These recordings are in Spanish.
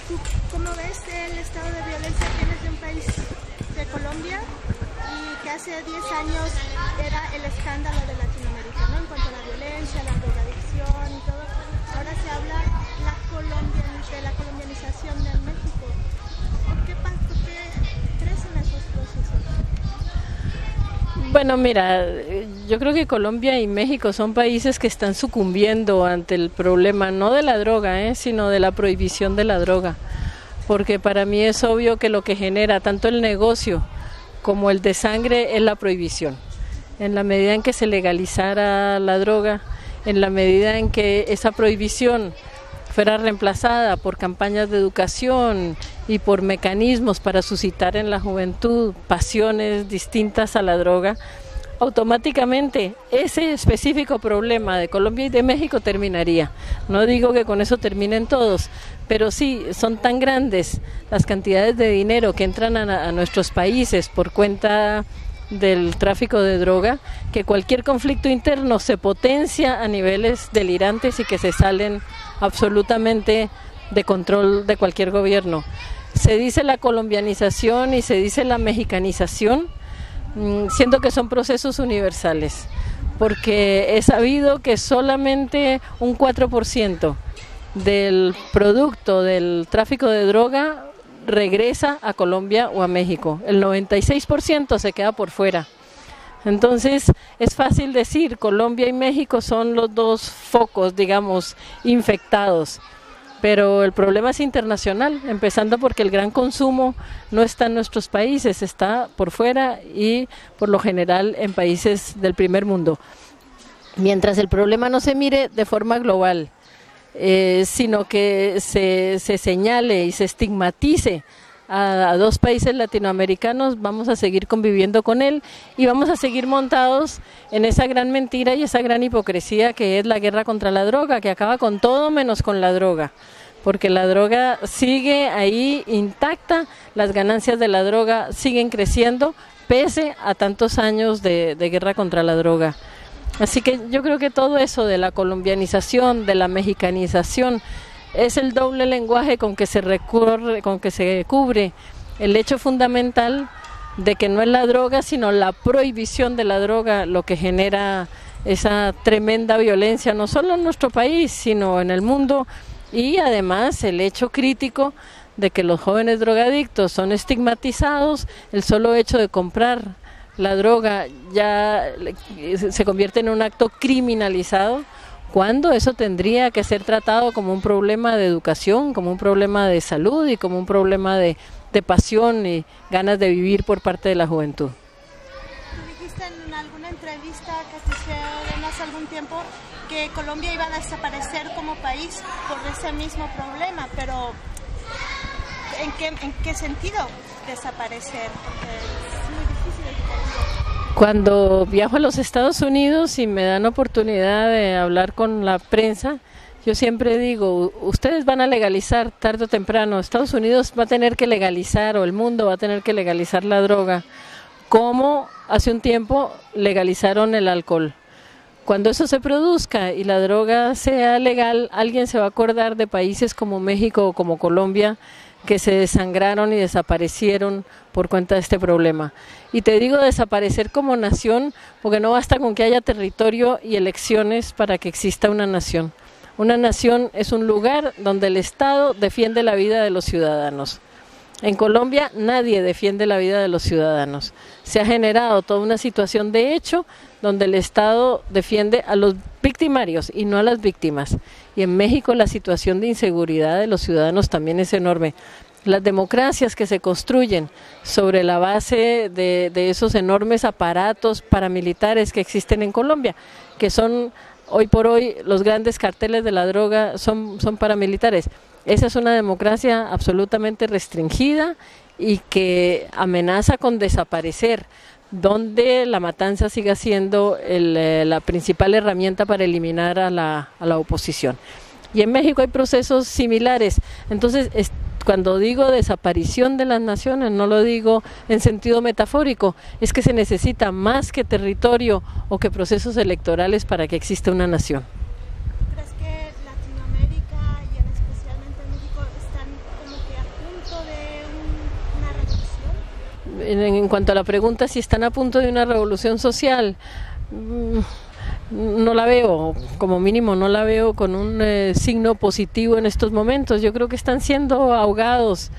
¿Tú cómo ves el estado de violencia que tienes de un país de Colombia y que hace 10 años era el escándalo de Latinoamérica, ¿no? En cuanto a la violencia, la drogadicción y todo. Ahora se habla de la colombianización de México. ¿Por qué crecen esos procesos? Bueno, mira, yo creo que Colombia y México son países que están sucumbiendo ante el problema, no de la droga, sino de la prohibición de la droga. Porque para mí es obvio que lo que genera tanto el negocio como el de sangre es la prohibición. En la medida en que se legalizara la droga, en la medida en que esa prohibición fuera reemplazada por campañas de educación y por mecanismos para suscitar en la juventud pasiones distintas a la droga, automáticamente ese específico problema de Colombia y de México terminaría. No digo que con eso terminen todos, pero sí son tan grandes las cantidades de dinero que entran a nuestros países por cuenta del tráfico de droga, que cualquier conflicto interno se potencia a niveles delirantes y que se salen absolutamente de control de cualquier gobierno. Se dice la colombianización y se dice la mexicanización, siento que son procesos universales, porque he sabido que solamente un 4% del producto del tráfico de droga regresa a Colombia o a México. El 96% se queda por fuera. Entonces es fácil decir, Colombia y México son los dos focos, digamos, infectados, pero el problema es internacional, empezando porque el gran consumo no está en nuestros países, está por fuera y por lo general en países del primer mundo. Mientras el problema no se mire de forma global, sino que se señale y se estigmatice a dos países latinoamericanos, vamos a seguir conviviendo con él y vamos a seguir montados en esa gran mentira y esa gran hipocresía que es la guerra contra la droga, que acaba con todo menos con la droga, porque la droga sigue ahí intacta, las ganancias de la droga siguen creciendo pese a tantos años de guerra contra la droga. Así que yo creo que todo eso de la colombianización, de la mexicanización, es el doble lenguaje con que se recurre, con que se cubre el hecho fundamental de que no es la droga, sino la prohibición de la droga lo que genera esa tremenda violencia, no solo en nuestro país, sino en el mundo, y además el hecho crítico de que los jóvenes drogadictos son estigmatizados, el solo hecho de comprar la droga ya se convierte en un acto criminalizado, cuando eso tendría que ser tratado como un problema de educación, como un problema de salud y como un problema de pasión y ganas de vivir por parte de la juventud. Tú dijiste en alguna entrevista que te hicieron hace algún tiempo que Colombia iba a desaparecer como país por ese mismo problema, pero ¿en qué sentido desaparecer? Porque es muy difícil explicar. Cuando viajo a los Estados Unidos y me dan oportunidad de hablar con la prensa, yo siempre digo, ustedes van a legalizar tarde o temprano, Estados Unidos va a tener que legalizar, o el mundo va a tener que legalizar la droga, como hace un tiempo legalizaron el alcohol. Cuando eso se produzca y la droga sea legal, alguien se va a acordar de países como México o como Colombia, que se desangraron y desaparecieron por cuenta de este problema. Y te digo desaparecer como nación, porque no basta con que haya territorio y elecciones para que exista una nación. Una nación es un lugar donde el Estado defiende la vida de los ciudadanos. En Colombia nadie defiende la vida de los ciudadanos. Se ha generado toda una situación de hecho donde el Estado defiende a los victimarios y no a las víctimas. Y en México la situación de inseguridad de los ciudadanos también es enorme. Las democracias que se construyen sobre la base de esos enormes aparatos paramilitares que existen en Colombia, que son hoy por hoy los grandes carteles de la droga son paramilitares. Esa es una democracia absolutamente restringida y que amenaza con desaparecer, donde la matanza siga siendo la principal herramienta para eliminar a la oposición. Y en México hay procesos similares. Entonces, cuando digo desaparición de las naciones, no lo digo en sentido metafórico, es que se necesita más que territorio o que procesos electorales para que exista una nación. ¿Tú crees que Latinoamérica y especialmente México están como En cuanto a la pregunta si están a punto de una revolución social, no la veo, como mínimo no la veo con un signo positivo en estos momentos. Yo creo que están siendo ahogados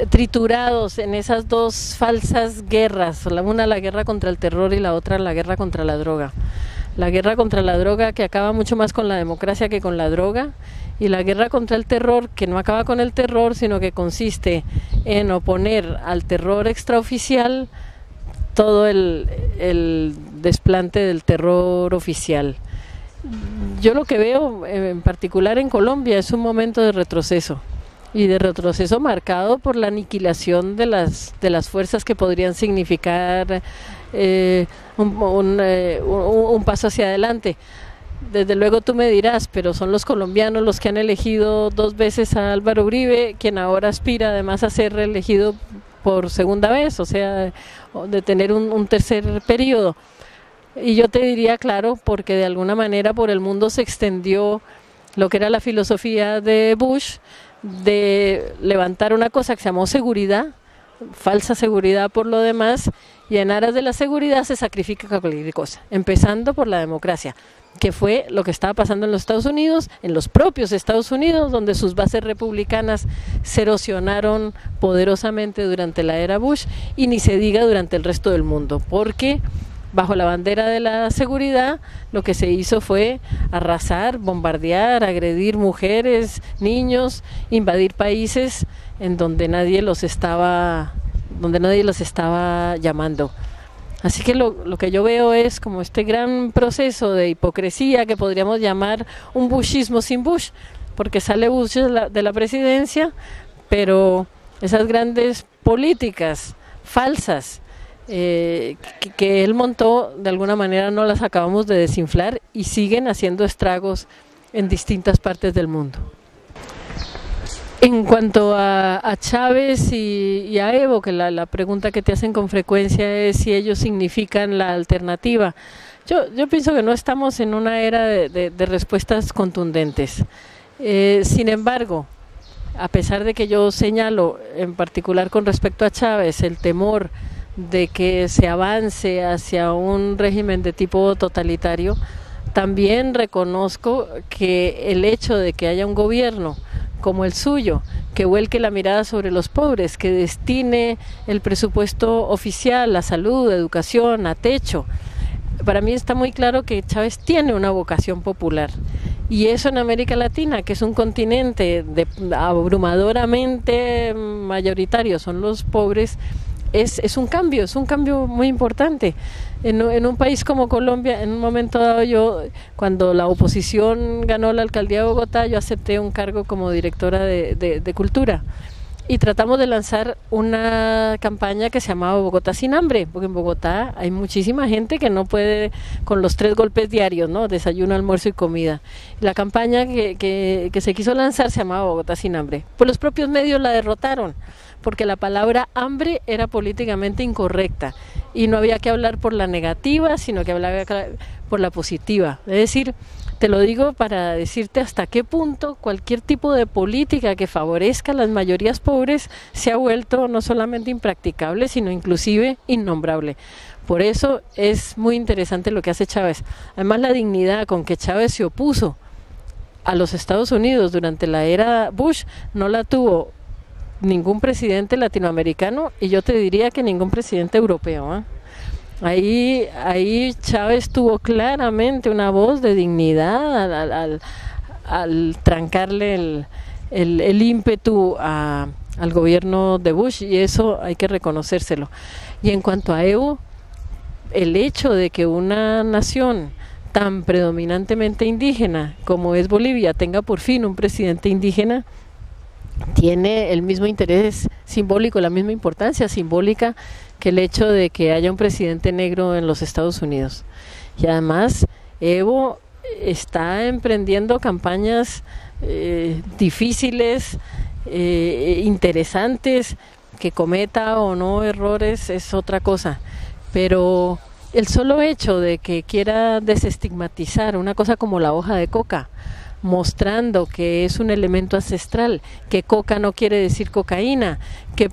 triturados en esas dos falsas guerras, una la guerra contra el terror y la otra la guerra contra la droga. La guerra contra la droga que acaba mucho más con la democracia que con la droga, y la guerra contra el terror que no acaba con el terror, sino que consiste en oponer al terror extraoficial todo el desplante del terror oficial. Yo lo que veo en particular en Colombia es un momento de retroceso, y de retroceso marcado por la aniquilación de las fuerzas que podrían significar un paso hacia adelante. Desde luego tú me dirás, pero son los colombianos los que han elegido 2 veces a Álvaro Uribe, quien ahora aspira además a ser reelegido por segunda vez, o sea, de tener un tercer periodo. Y yo te diría, claro, porque de alguna manera por el mundo se extendió lo que era la filosofía de Bush, de levantar una cosa que se llamó seguridad, falsa seguridad por lo demás, y en aras de la seguridad se sacrifica cualquier cosa, empezando por la democracia, que fue lo que estaba pasando en los Estados Unidos, en los propios Estados Unidos, donde sus bases republicanas se erosionaron poderosamente durante la era Bush, y ni se diga durante el resto del mundo, porque bajo la bandera de la seguridad lo que se hizo fue arrasar, bombardear, agredir mujeres, niños, invadir países en donde nadie los estaba llamando. Así que lo que yo veo es como este gran proceso de hipocresía que podríamos llamar un bushismo sin Bush, porque sale Bush de la presidencia, pero esas grandes políticas falsas que él montó, de alguna manera no las acabamos de desinflar y siguen haciendo estragos en distintas partes del mundo. En cuanto a Chávez y a Evo, que la pregunta que te hacen con frecuencia es si ellos significan la alternativa. Yo pienso que no estamos en una era de respuestas contundentes. Sin embargo, a pesar de que yo señalo, en particular con respecto a Chávez, el temor de que se avance hacia un régimen de tipo totalitario, también reconozco que el hecho de que haya un gobierno como el suyo, que vuelque la mirada sobre los pobres, que destine el presupuesto oficial a salud, a educación, a techo, para mí está muy claro que Chávez tiene una vocación popular. Y eso en América Latina, que es un continente abrumadoramente mayoritario, son los pobres, es un cambio muy importante. En un país como Colombia, en un momento dado cuando la oposición ganó la alcaldía de Bogotá, yo acepté un cargo como directora de cultura. Y tratamos de lanzar una campaña que se llamaba Bogotá sin hambre, porque en Bogotá hay muchísima gente que no puede con los 3 golpes diarios, ¿no? Desayuno, almuerzo y comida. La campaña que se quiso lanzar se llamaba Bogotá sin hambre. Pues los propios medios la derrotaron, porque la palabra hambre era políticamente incorrecta y no había que hablar por la negativa, sino que hablaba por la positiva. Es decir, te lo digo para decirte hasta qué punto cualquier tipo de política que favorezca a las mayorías pobres se ha vuelto no solamente impracticable, sino inclusive innombrable. Por eso es muy interesante lo que hace Chávez. Además, la dignidad con que Chávez se opuso a los Estados Unidos durante la era Bush no la tuvo ningún presidente latinoamericano, y yo te diría que ningún presidente europeo, ¿eh? Ahí Chávez tuvo claramente una voz de dignidad al trancarle el ímpetu al gobierno de Bush, y eso hay que reconocérselo. Y en cuanto a Evo, el hecho de que una nación tan predominantemente indígena como es Bolivia tenga por fin un presidente indígena tiene el mismo interés simbólico, la misma importancia simbólica que el hecho de que haya un presidente negro en los Estados Unidos. Y además Evo está emprendiendo campañas difíciles, interesantes. Que cometa o no errores es otra cosa, pero el solo hecho de que quiera desestigmatizar una cosa como la hoja de coca mostrando que es un elemento ancestral, que coca no quiere decir cocaína, que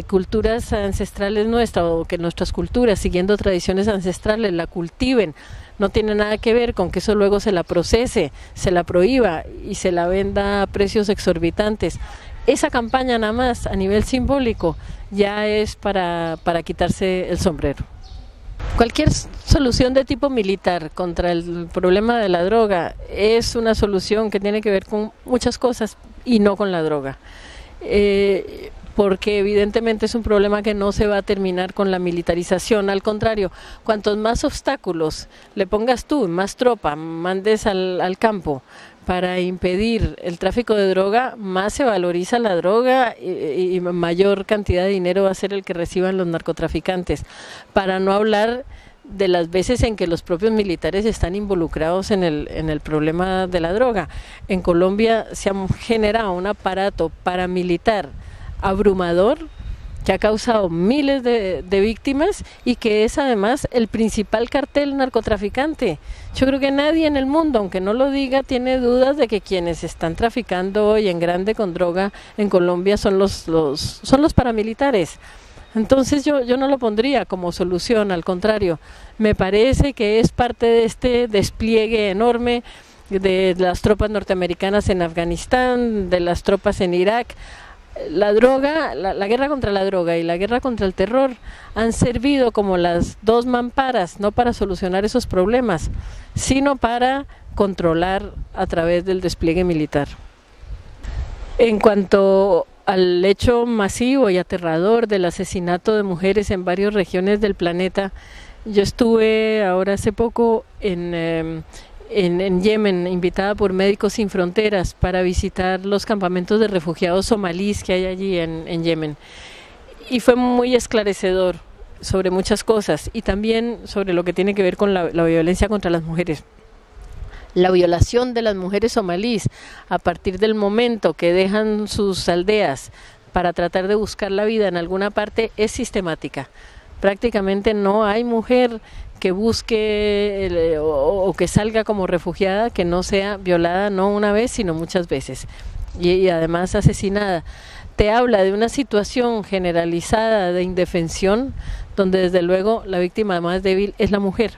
culturas ancestrales nuestras o que nuestras culturas, siguiendo tradiciones ancestrales, la cultiven. No tiene nada que ver con que eso luego se la procese, se la prohíba y se la venda a precios exorbitantes. Esa campaña nada más a nivel simbólico ya es para quitarse el sombrero. Cualquier solución de tipo militar contra el problema de la droga es una solución que tiene que ver con muchas cosas y no con la droga. Porque evidentemente es un problema que no se va a terminar con la militarización, al contrario, cuantos más obstáculos le pongas tú, más tropa, mandes al campo para impedir el tráfico de droga, más se valoriza la droga y mayor cantidad de dinero va a ser el que reciban los narcotraficantes, para no hablar de las veces en que los propios militares están involucrados en el problema de la droga. En Colombia se ha generado un aparato paramilitar abrumador que ha causado miles de víctimas y que es además el principal cartel narcotraficante. Yo creo que nadie en el mundo, aunque no lo diga, tiene dudas de que quienes están traficando hoy en grande con droga en Colombia son los paramilitares. Entonces yo no lo pondría como solución, al contrario, me parece que es parte de este despliegue enorme de las tropas norteamericanas en Afganistán, de las tropas en Irak. La droga, la guerra contra la droga y la guerra contra el terror han servido como las dos mamparas, no para solucionar esos problemas, sino para controlar a través del despliegue militar. En cuanto al hecho masivo y aterrador del asesinato de mujeres en varias regiones del planeta, yo estuve ahora hace poco en Yemen, invitada por Médicos Sin Fronteras para visitar los campamentos de refugiados somalíes que hay allí en Yemen. Y fue muy esclarecedor sobre muchas cosas y también sobre lo que tiene que ver con la violencia contra las mujeres. La violación de las mujeres somalíes a partir del momento que dejan sus aldeas para tratar de buscar la vida en alguna parte es sistemática. Prácticamente no hay mujer que busque o que salga como refugiada que no sea violada no una vez sino muchas veces y además asesinada. Te habla de una situación generalizada de indefensión donde desde luego la víctima más débil es la mujer.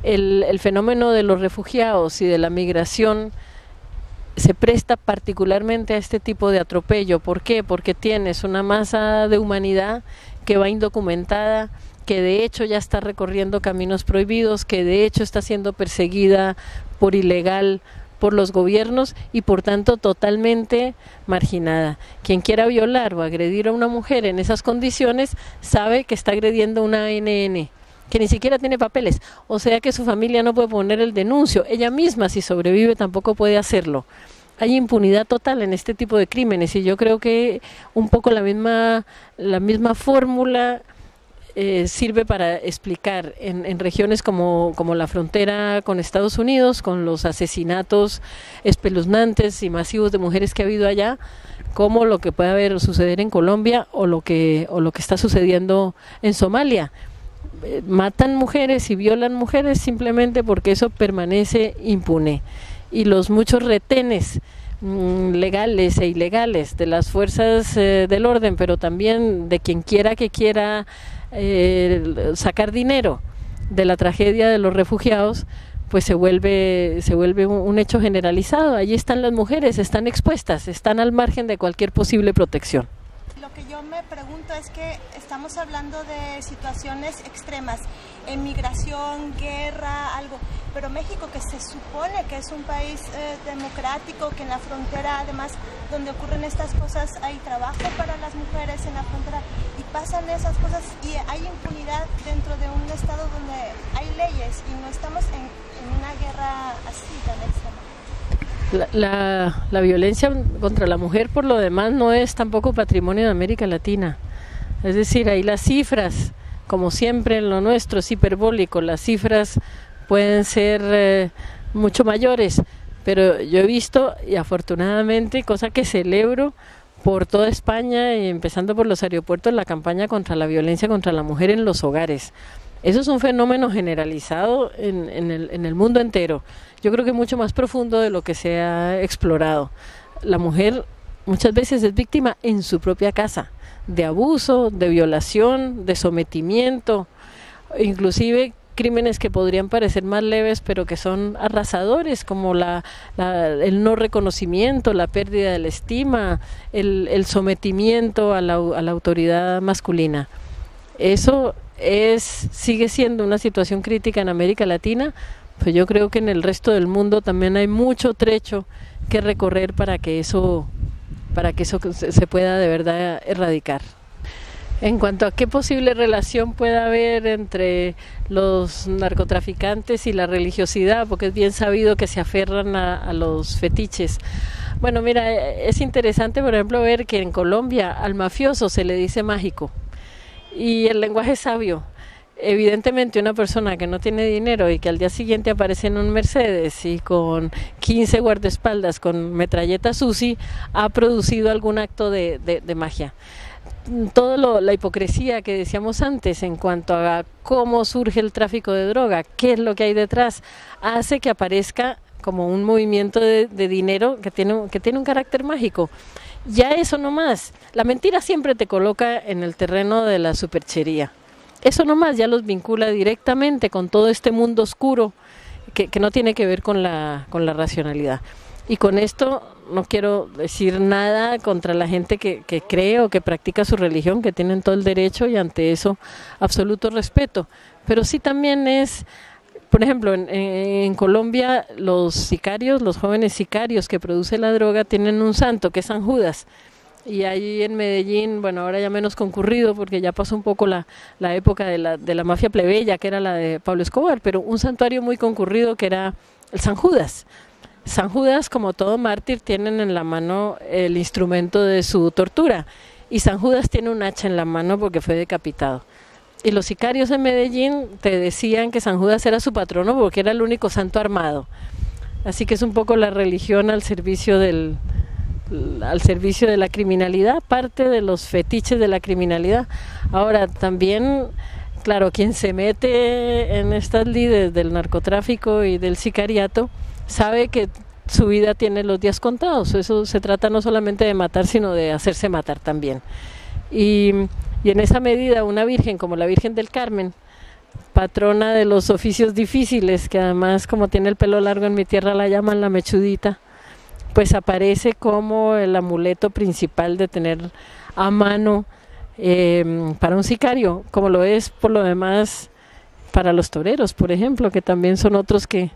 El fenómeno de los refugiados y de la migración se presta particularmente a este tipo de atropello. ¿Por qué? Porque tienes una masa de humanidad que va indocumentada, que de hecho ya está recorriendo caminos prohibidos, que de hecho está siendo perseguida por ilegal por los gobiernos y por tanto totalmente marginada. Quien quiera violar o agredir a una mujer en esas condiciones sabe que está agrediendo una ANN, que ni siquiera tiene papeles, o sea que su familia no puede poner el denuncio, ella misma si sobrevive tampoco puede hacerlo. Hay impunidad total en este tipo de crímenes y yo creo que un poco la misma fórmula sirve para explicar en regiones como la frontera con Estados Unidos, con los asesinatos espeluznantes y masivos de mujeres que ha habido allá, como lo que puede suceder en Colombia o lo que está sucediendo en Somalia. Matan mujeres y violan mujeres simplemente porque eso permanece impune y los muchos retenes legales e ilegales de las fuerzas del orden, pero también de quien quiera que quiera sacar dinero de la tragedia de los refugiados, pues se vuelve un hecho generalizado. Allí están las mujeres, están expuestas, están al margen de cualquier posible protección. Lo que yo me pregunto es que estamos hablando de situaciones extremas, emigración, guerra, algo, pero México, que se supone que es un país democrático, que en la frontera además donde ocurren estas cosas hay trabajo para las mujeres en la frontera y pasan esas cosas y hay impunidad dentro de un estado donde hay leyes y no estamos en una guerra así tan extrema. La violencia contra la mujer por lo demás no es tampoco patrimonio de América Latina, es decir, ahí las cifras, como siempre en lo nuestro es hiperbólico, las cifras pueden ser mucho mayores, pero yo he visto y afortunadamente, cosa que celebro, por toda España y empezando por los aeropuertos, la campaña contra la violencia contra la mujer en los hogares. Eso es un fenómeno generalizado en el mundo entero. Yo creo que mucho más profundo de lo que se ha explorado. La mujer muchas veces es víctima en su propia casa de abuso, de violación, de sometimiento, inclusive crímenes que podrían parecer más leves pero que son arrasadores, como el no reconocimiento, la pérdida de la estima, el sometimiento a la autoridad masculina. Eso sigue siendo una situación crítica en América Latina, pues yo creo que en el resto del mundo también hay mucho trecho que recorrer para que eso se pueda de verdad erradicar. En cuanto a qué posible relación puede haber entre los narcotraficantes y la religiosidad, porque es bien sabido que se aferran a los fetiches. Bueno, mira, es interesante, por ejemplo, ver que en Colombia al mafioso se le dice mágico. Y el lenguaje es sabio. Evidentemente una persona que no tiene dinero y que al día siguiente aparece en un Mercedes y con 15 guardaespaldas con metralletas Uzi ha producido algún acto de magia. Toda la hipocresía que decíamos antes en cuanto a cómo surge el tráfico de droga, qué es lo que hay detrás, hace que aparezca como un movimiento de dinero que tiene un carácter mágico. Ya eso no más, la mentira siempre te coloca en el terreno de la superchería. Eso no más ya los vincula directamente con todo este mundo oscuro que no tiene que ver con la racionalidad. Y con esto no quiero decir nada contra la gente que cree o que practica su religión, que tienen todo el derecho y ante eso absoluto respeto. Pero sí también es, por ejemplo, en Colombia los sicarios, los jóvenes sicarios que producen la droga tienen un santo que es San Judas. Y ahí en Medellín, bueno, ahora ya menos concurrido porque ya pasó un poco la época de la mafia plebeya, que era la de Pablo Escobar, pero un santuario muy concurrido que era el San Judas. San Judas, como todo mártir, tienen en la mano el instrumento de su tortura y San Judas tiene un hacha en la mano porque fue decapitado. Y los sicarios en Medellín te decían que San Judas era su patrono porque era el único santo armado. Así que es un poco la religión al servicio de la criminalidad, parte de los fetiches de la criminalidad. Ahora también, claro, quien se mete en estas lides del narcotráfico y del sicariato sabe que su vida tiene los días contados. Eso se trata no solamente de matar, sino de hacerse matar también. Y en esa medida una virgen como la Virgen del Carmen, patrona de los oficios difíciles, que además como tiene el pelo largo en mi tierra la llaman la mechudita, pues aparece como el amuleto principal de tener a mano para un sicario, como lo es por lo demás para los toreros, por ejemplo, que también son otros que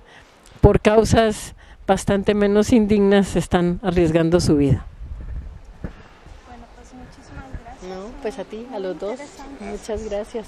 por causas bastante menos indignas están arriesgando su vida. Bueno, pues muchísimas gracias. No, pues a ti, a los dos, muchas gracias.